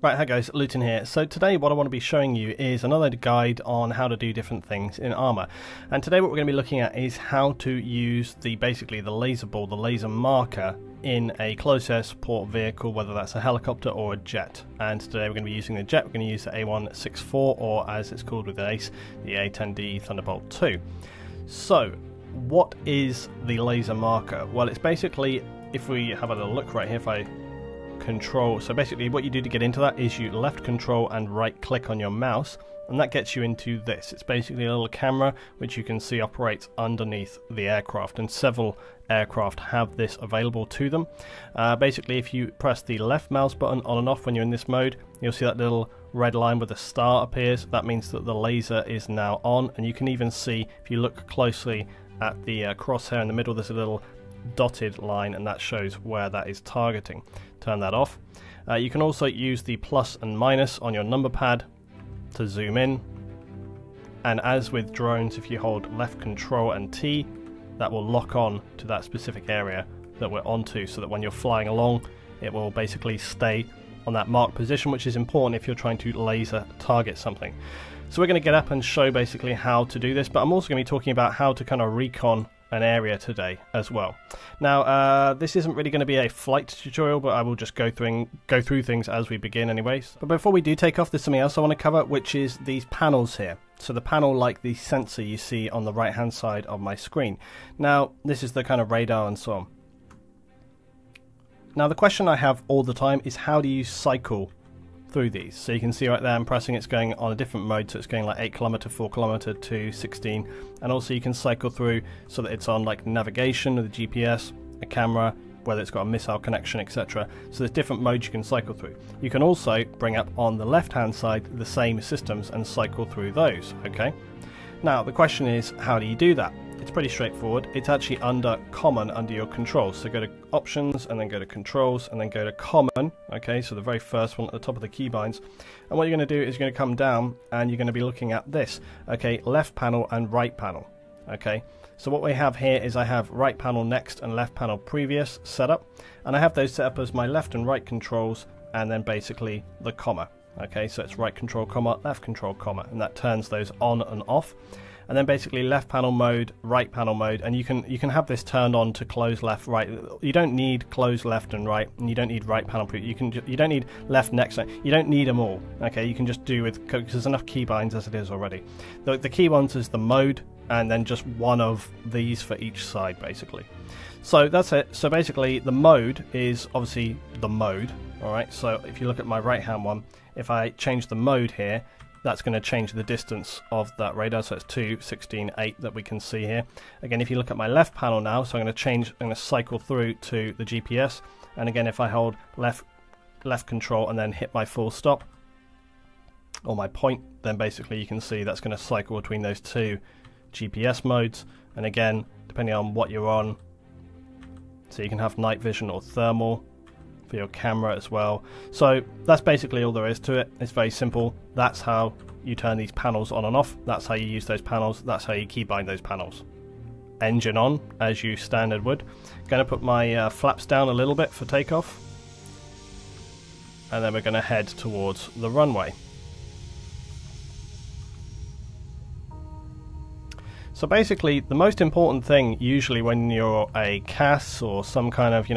Right, hi guys, Luton here. So today what I want to be showing you is another guide on how to do different things in ARMA. And today what we're going to be looking at is how to use basically the laser ball, the laser marker in a close air support vehicle, whether that's a helicopter or a jet. And today we're going to be using the jet. We're going to use the A164, or as it's called with the ACE, the A10D Thunderbolt 2. So what is the laser marker? Well, it's basically, if we have a little look right here, if I control, so basically what you do to get into that is you left control and right click on your mouse, and that gets you into this. It's basically a little camera which you can see operates underneath the aircraft, and several aircraft have this available to them. Basically, if you press the left mouse button on and off when you're in this mode, you'll see that little red line with a star appears. That means that the laser is now on, and you can even see, if you look closely at the crosshair in the middle, there's a little dotted line, and that shows where that is targeting. Turn that off. You can also use the plus and minus on your number pad to zoom in, and as with drones, if you hold left control and T, that will lock on to that specific area that we're onto, so that when you're flying along it will basically stay on that marked position, which is important if you're trying to laser target something. So we're going to get up and show basically how to do this, but I'm also going to be talking about how to kind of recon an area today as well. Now this isn't really going to be a flight tutorial, but I will just go through things as we begin anyways. But before we do take off, there's something else I want to cover, which is these panels here. So the panel, like the sensor you see on the right hand side of my screen. Now this is the kind of radar and so on. Now the question I have all the time is, how do you cycle through these? So you can see right there I'm pressing, it's going on a different mode, so it's going like 8 km, 4 km to 16, and also you can cycle through so that it's on like navigation with the GPS, a camera, whether it's got a missile connection, etc. So there's different modes you can cycle through. You can also bring up on the left hand side the same systems and cycle through those. Okay, now the question is, how do you do that? It's pretty straightforward. It's actually under common, under your controls. So go to options and then go to controls and then go to common. Okay, so the very first one at the top of the keybinds. And what you're going to do is you're going to come down and you're going to be looking at this. Okay, left panel and right panel. Okay, so what we have here is I have right panel next and left panel previous set up. And I have those set up as my left and right controls, and then basically the comma. Okay, so it's right control comma, left control comma, and that turns those on and off. And then basically left panel mode, right panel mode, and you can have this turned on to close left, right. You don't need close left and right, and you don't need right panel. You don't need left next. You don't need them all. Okay, you can just do with, because there's enough keybinds as it is already. The key ones is the mode, and then just one of these for each side basically. So that's it. So basically the mode is obviously the mode. All right. So if you look at my right hand one, if I change the mode here, that's going to change the distance of that radar, so it's 2, 16, 8 that we can see here. Again, if you look at my left panel now, so I'm going to cycle through to the GPS, and again if I hold left control and then hit my full stop or my point, then basically you can see that's going to cycle between those two GPS modes. And again, depending on what you're on, so you can have night vision or thermal for your camera as well. So that's basically all there is to it. It's very simple. That's how you turn these panels on and off. That's how you use those panels. That's how you keybind those panels. Engine on, as you standard would. Going to put my flaps down a little bit for takeoff, and then we're going to head towards the runway. So basically the most important thing usually when you're a CAS or some kind of,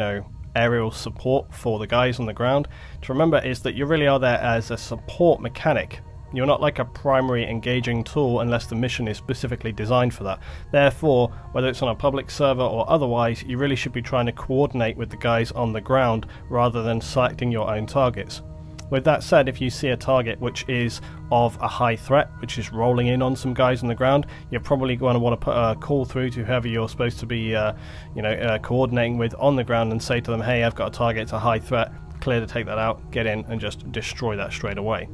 aerial support for the guys on the ground, to remember is that you really are there as a support mechanic. You're not like a primary engaging tool unless the mission is specifically designed for that. Therefore, whether it's on a public server or otherwise, you really should be trying to coordinate with the guys on the ground rather than selecting your own targets. With that said, if you see a target which is of a high threat, which is rolling in on some guys on the ground, you're probably going to want to put a call through to whoever you're supposed to be coordinating with on the ground and say to them, hey, I've got a target, it's a high threat, clear to take that out, get in and just destroy that straight away.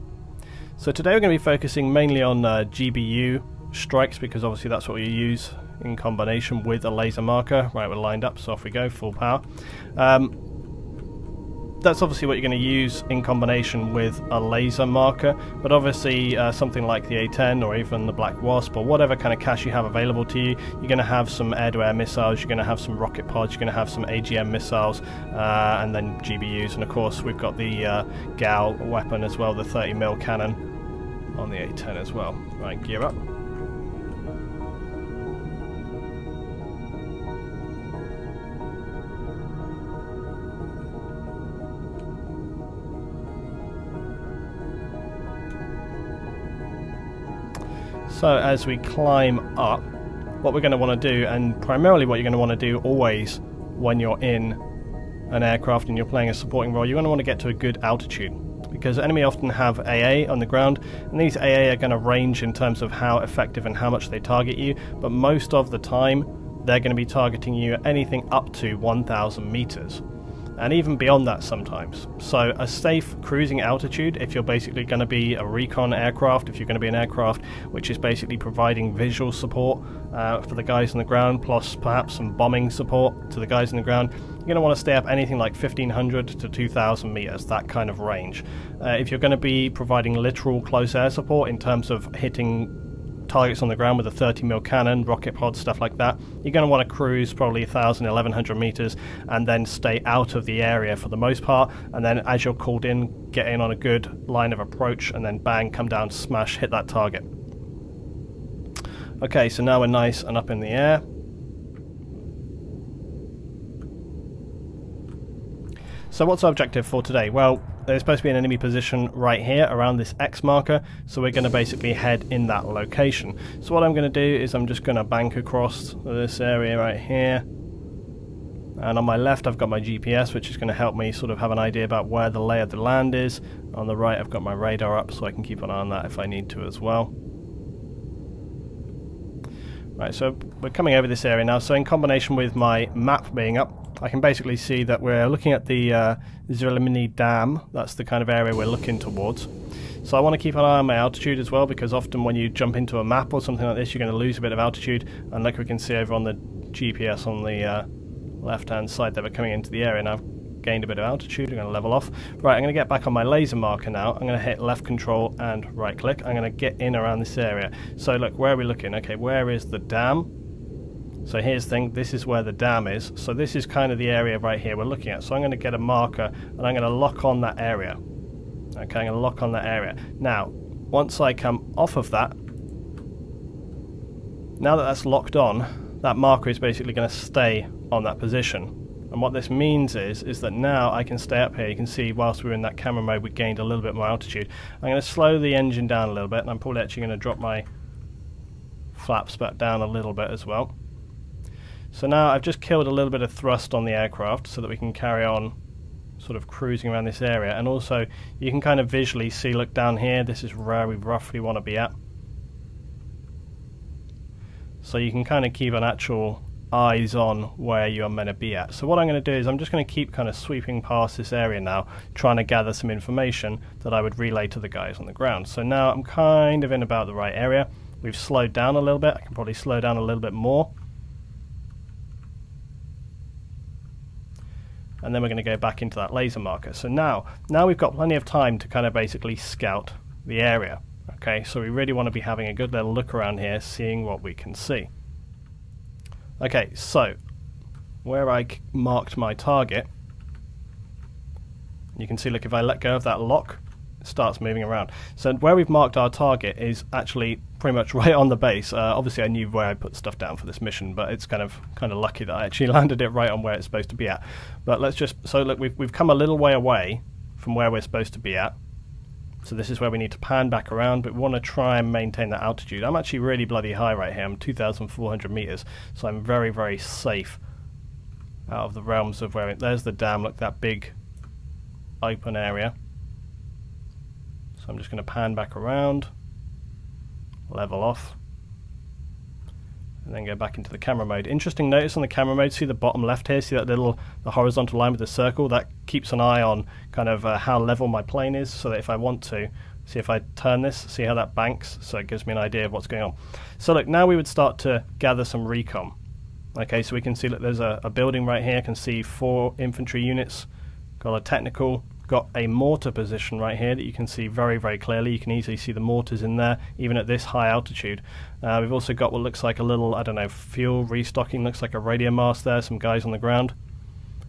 So today we're going to be focusing mainly on GBU strikes, because obviously that's what we use in combination with a laser marker. Right, we're lined up, so off we go, full power. that's obviously what you're going to use in combination with a laser marker, but obviously something like the A10 or even the Black Wasp or whatever kind of cache you have available to you, you're going to have some air-to-air missiles, you're going to have some rocket pods, you're going to have some AGM missiles, and then GBUs, and of course we've got the GAL weapon as well, the 30mm cannon on the A10 as well. Right, gear up. So as we climb up, what we're going to want to do, and primarily what you're going to want to do always when you're in an aircraft and you're playing a supporting role, you're going to want to get to a good altitude, because enemy often have AA on the ground, and these AA are going to range in terms of how effective and how much they target you, but most of the time they're going to be targeting you at anything up to 1,000 meters. And even beyond that sometimes. So a safe cruising altitude, if you're basically going to be a recon aircraft, if you're going to be an aircraft which is basically providing visual support for the guys on the ground, plus perhaps some bombing support to the guys on the ground, you're going to want to stay up anything like 1,500 to 2,000 meters, that kind of range. If you're going to be providing literal close air support in terms of hitting targets on the ground with a 30mm cannon, rocket pods, stuff like that, you're going to want to cruise probably 1,000, 1,100 meters and then stay out of the area for the most part, and then as you're called in, get in on a good line of approach and then bang, come down, smash, hit that target. Okay, so now we're nice and up in the air. So what's our objective for today? Well, there's supposed to be an enemy position right here around this X marker, so we're going to basically head in that location. So what I'm going to do is I'm just going to bank across this area right here, and on my left I've got my GPS, which is going to help me sort of have an idea about where the lay of the land is. On the right I've got my radar up, so I can keep an eye on that if I need to as well. Right, so we're coming over this area now, so in combination with my map being up, I can basically see that we're looking at the Zrilmini Dam. That's the kind of area we're looking towards. So I want to keep an eye on my altitude as well, because often when you jump into a map or something like this, you're going to lose a bit of altitude, and like we can see over on the GPS on the left hand side that we're coming into the area now, I've gained a bit of altitude. I'm going to level off. Right, I'm going to get back on my laser marker now. I'm going to hit left control and right click. I'm going to get in around this area. So look, where are we looking? Okay, where is the dam? So here's the thing, this is where the dam is. So this is kind of the area right here we're looking at. So I'm going to get a marker and I'm going to lock on that area. Okay, I'm going to lock on that area. Now, once I come off of that, now that that's locked on, that marker is basically going to stay on that position. And what this means is that now I can stay up here. You can see whilst we're in that camera mode, we gained a little bit more altitude. I'm going to slow the engine down a little bit, and I'm probably actually going to drop my flaps back down a little bit as well. So now I've just killed a little bit of thrust on the aircraft so that we can carry on sort of cruising around this area. And also you can kind of visually see, look down here, this is where we roughly want to be at. So you can kind of keep an actual eyes on where you are meant to be at. So what I'm going to do is I'm just going to keep kind of sweeping past this area now, trying to gather some information that I would relay to the guys on the ground. So now I'm kind of in about the right area. We've slowed down a little bit. I can probably slow down a little bit more. And then we're going to go back into that laser marker. So now we've got plenty of time to kind of basically scout the area. Okay, so we really want to be having a good little look around here, seeing what we can see. Okay, so where I marked my target, you can see, look, if I let go of that lock, it starts moving around. So where we've marked our target is actually pretty much right on the base. Obviously I knew where I put stuff down for this mission, but it's kind of lucky that I actually landed it right on where it's supposed to be at. But let's just, so look, we've come a little way away from where we're supposed to be at. So this is where we need to pan back around, but we want to try and maintain that altitude. I'm actually really bloody high right here. I'm 2,400 meters, so I'm very, very safe out of the realms of where there's the dam. Look, that big open area. So I'm just going to pan back around, level off, and then go back into the camera mode. Interesting notice on the camera mode, see the bottom left here, see that little the horizontal line with the circle? That keeps an eye on kind of how level my plane is, so that if I want to, see if I turn this, see how that banks, so it gives me an idea of what's going on. So look, now we would start to gather some recon. Okay, so we can see that there's a building right here. I can see 4 infantry units got a technical, got a mortar position right here that you can see very, very clearly. You can easily see the mortars in there, even at this high altitude. We've also got what looks like a little, I don't know, fuel restocking, looks like a radio mast there, some guys on the ground.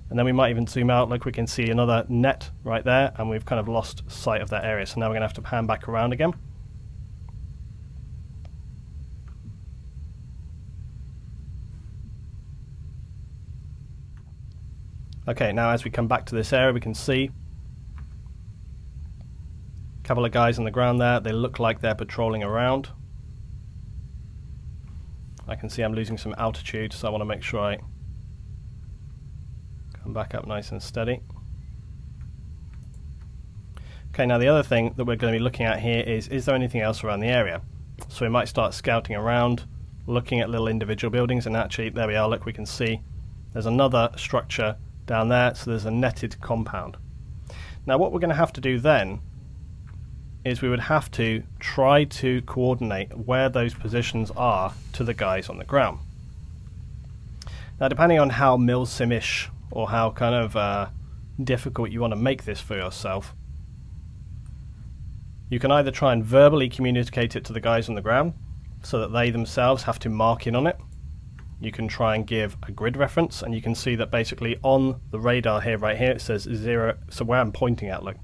And then we might even zoom out, look, we can see another net right there, and we've kind of lost sight of that area. So now we're going to have to pan back around again. Okay, now as we come back to this area, we can see a couple of guys on the ground there. They look like they're patrolling around. I can see I'm losing some altitude, so I want to make sure I come back up nice and steady. Okay, now the other thing that we're going to be looking at here is there anything else around the area? So we might start scouting around, looking at little individual buildings, and actually, there we are, look, we can see there's another structure down there, so there's a netted compound. Now what we're going to have to do then is we would have to try to coordinate where those positions are to the guys on the ground. Now depending on how milsim-ish or how kind of difficult you want to make this for yourself, you can either try and verbally communicate it to the guys on the ground so that they themselves have to mark in on it. You can try and give a grid reference, and you can see that basically on the radar here, right here, it says 0, so where I'm pointing at, look.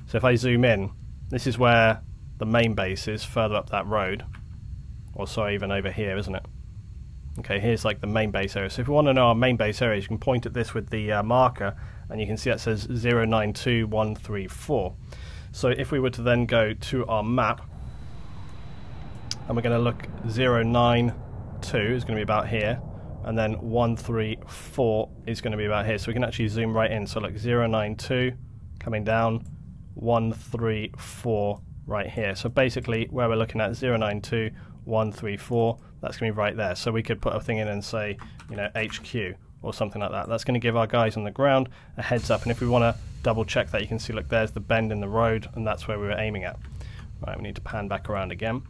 So if I zoom in, this is where the main base is, further up that road. Or sorry, even over here, isn't it? Okay, here's like the main base area. So if you want to know our main base areas, you can point at this with the marker, and you can see that says 092134. So if we were to then go to our map, and we're going to look 092 is going to be about here, and then 134 is going to be about here. So we can actually zoom right in. So look, 092 coming down, 134 right here. So basically where we're looking at 092, 134, that's going to be right there. So we could put a thing in and say, you know, HQ or something like that. That's going to give our guys on the ground a heads up. And if we want to double check that, you can see, look, there's the bend in the road, and that's where we were aiming at. Right, we need to pan back around again.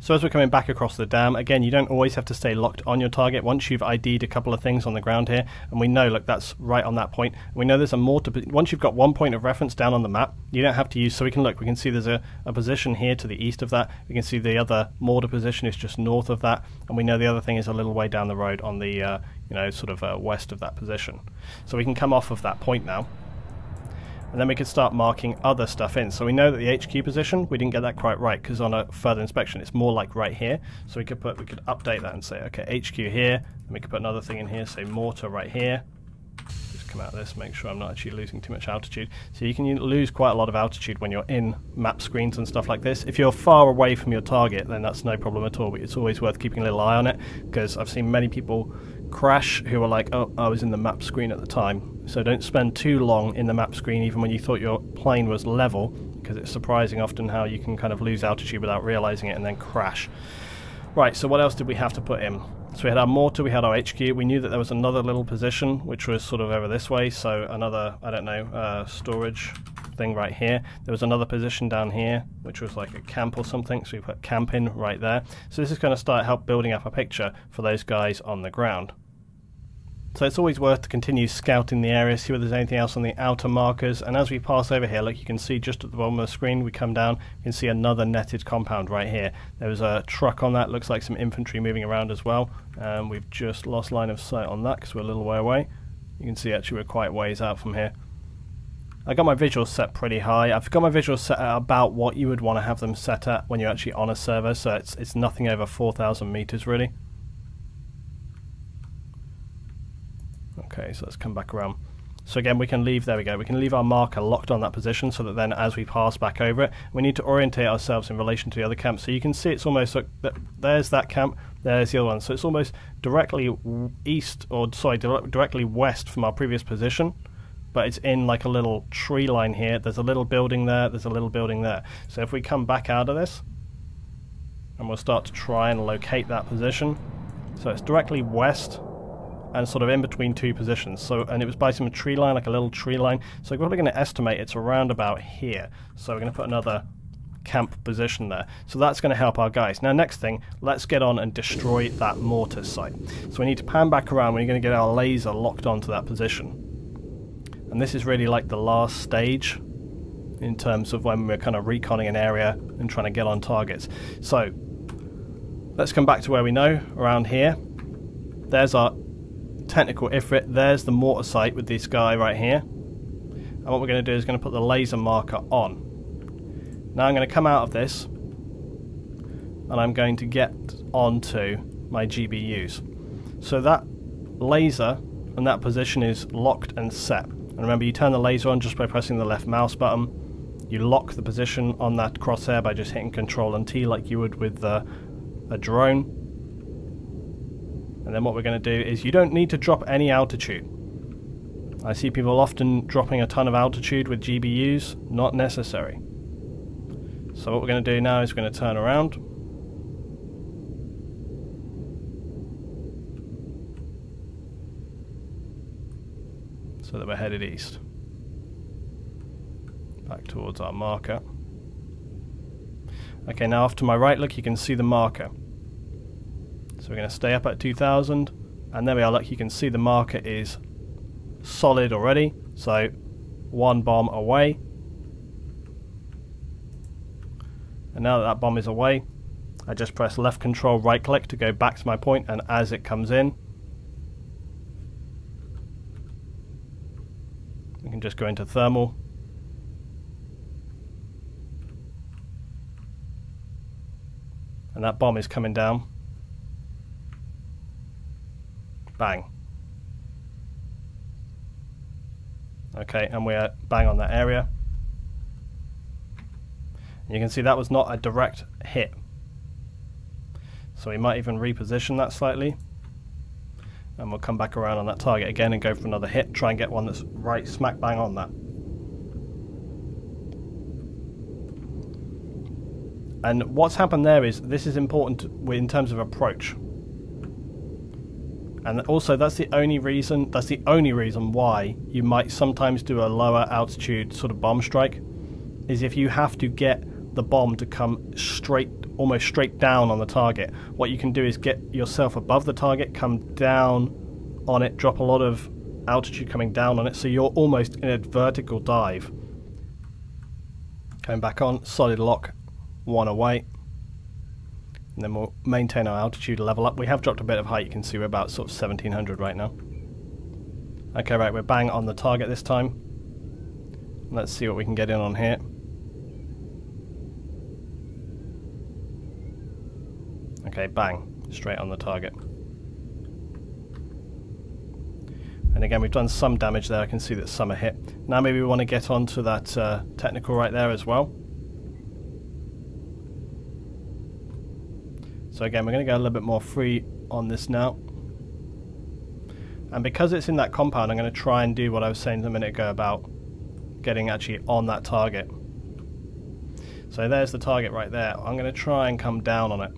So as we're coming back across the dam, again, you don't always have to stay locked on your target. Once you've ID'd a couple of things on the ground here, and we know, look, that's right on that point. We know there's a mortar. Once you've got one point of reference down on the map, you don't have to use, so we can look, we can see there's a position here to the east of that. We can see the other mortar position is just north of that, and we know the other thing is a little way down the road on the, you know, sort of west of that position. So we can come off of that point now. And then we could start marking other stuff in. So we know that the HQ position, we didn't get that quite right, because on a further inspection it's more like right here. So we could update that and say, okay, HQ here, and we could put another thing in here, say mortar right here. Just come out of this, make sure I'm not actually losing too much altitude. So you can lose quite a lot of altitude when you're in map screens and stuff like this. If you're far away from your target, then that's no problem at all, but it's always worth keeping a little eye on it, because I've seen many people crash who are like, oh, I was in the map screen at the time. So don't spend too long in the map screen even when you thought your plane was level, because it's surprising often how you can kind of lose altitude without realizing it and then crash. Right, so what else did we have to put in? So we had our mortar, we had our HQ, we knew that there was another little position which was sort of over this way, so another, I don't know, storage thing right here. There was another position down here which was like a camp or something, so we put camp in right there. So this is going to help building up a picture for those guys on the ground. So it's always worth to continue scouting the area, see whether there's anything else on the outer markers. And as we pass over here, look, you can see just at the bottom of the screen, we come down, you can see another netted compound right here. There was a truck on that, looks like some infantry moving around as well. We've just lost line of sight on that because we're a little way away. You can see actually we're quite ways out from here. I got my visuals set pretty high. I've got my visuals set at about what you would want to have them set at when you're actually on a server, so it's nothing over 4,000 meters really. Okay, so let's come back around. So again, we can leave, there we go, we can leave our marker locked on that position so that then as we pass back over it, we need to orientate ourselves in relation to the other camp. So you can see it's almost like, there's that camp, there's the other one. So it's almost directly east, or sorry, directly west from our previous position, but it's in like a little tree line here. There's a little building there, there's a little building there. So if we come back out of this, and we'll start to try and locate that position. So it's directly west, and sort of in between two positions. So, and it was by some tree line, like a little tree line. So we're probably going to estimate it's around about here. So we're going to put another camp position there. So that's going to help our guys. Now next thing, let's get on and destroy that mortar site. So we need to pan back around. We're going to get our laser locked onto that position. And this is really like the last stage in terms of when we're kind of reconning an area and trying to get on targets. So let's come back to where we know, around here. There's our technical Ifrit, there's the mortar site with this guy right here. And what we're going to do is going to put the laser marker on. Now I'm going to come out of this and I'm going to get onto my GBUs. So that laser and that position is locked and set. And remember, you turn the laser on just by pressing the left mouse button. You lock the position on that crosshair by just hitting Control and T like you would with a drone. And then what we're going to do is you don't need to drop any altitude. I see people often dropping a ton of altitude with GBUs. Not necessary. So what we're going to do now is we're going to turn around. So that we're headed east. Back towards our marker. Okay, now off to my right, look, you can see the marker. So we're going to stay up at 2000, and there we are, look, you can see the marker is solid already, so one bomb away. And now that that bomb is away, I just press left control right click to go back to my point, and as it comes in, we can just go into thermal. And that bomb is coming down. Bang. Okay, and we're bang on that area. And you can see that was not a direct hit. So we might even reposition that slightly. And we'll come back around on that target again and go for another hit. Try and get one that's right smack bang on that. And what's happened there is, this is important in terms of approach. And also that's the only reason why you might sometimes do a lower altitude sort of bomb strike, is if you have to get the bomb to come straight, almost straight down on the target. What you can do is get yourself above the target, come down on it, drop a lot of altitude coming down on it, so you're almost in a vertical dive. Going back on, solid lock, one away. And then we'll maintain our altitude level up. We have dropped a bit of height, you can see we're about sort of 1700 right now. Okay, right, we're bang on the target this time. Let's see what we can get in on here. Okay, bang, straight on the target. And again, we've done some damage there, I can see that some are hit. Now maybe we want to get onto that technical right there as well. So again, we're going to go a little bit more free on this now. And because it's in that compound, I'm going to try and do what I was saying a minute ago about getting actually on that target. So there's the target right there. I'm going to try and come down on it.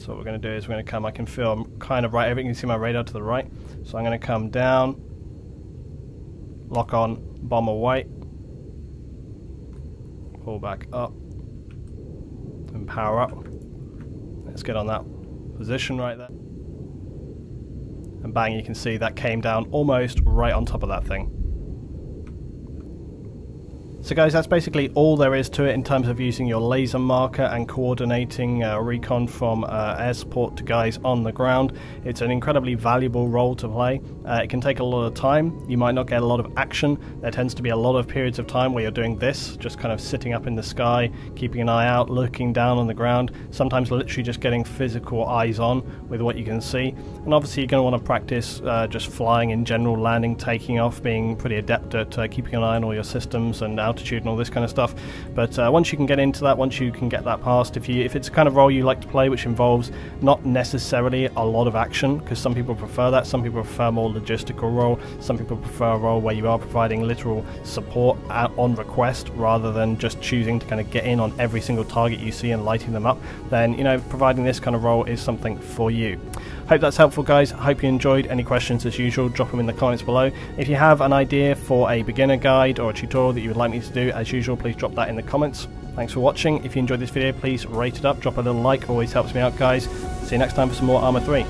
So what we're going to do is we're going to come, I can feel I'm kind of right, everything you can see my radar to the right. So I'm going to come down, lock on, bomb away, pull back up, and power up. Let's get on that position right there. And bang, you can see that came down almost right on top of that thing. So guys, that's basically all there is to it in terms of using your laser marker and coordinating recon from air support to guys on the ground. It's an incredibly valuable role to play. It can take a lot of time. You might not get a lot of action. There tends to be a lot of periods of time where you're doing this, just kind of sitting up in the sky, keeping an eye out, looking down on the ground, sometimes literally just getting physical eyes on with what you can see. And obviously you're going to want to practice just flying in general, landing, taking off, being pretty adept at keeping an eye on all your systems and altitude and all this kind of stuff. But once you can get into that, once you can get that past, if it's a kind of role you like to play which involves not necessarily a lot of action, because some people prefer that, some people prefer more logistical role, some people prefer a role where you are providing literal support on request rather than just choosing to kind of get in on every single target you see and lighting them up, then providing this kind of role is something for you. Hope that's helpful, guys. Hope you enjoyed. Any questions, as usual, drop them in the comments below. If you have an idea for a beginner guide or a tutorial that you would like me to do, as usual, please drop that in the comments. Thanks for watching. If you enjoyed this video, please rate it up, drop a little like, always helps me out, guys. See you next time for some more Arma 3.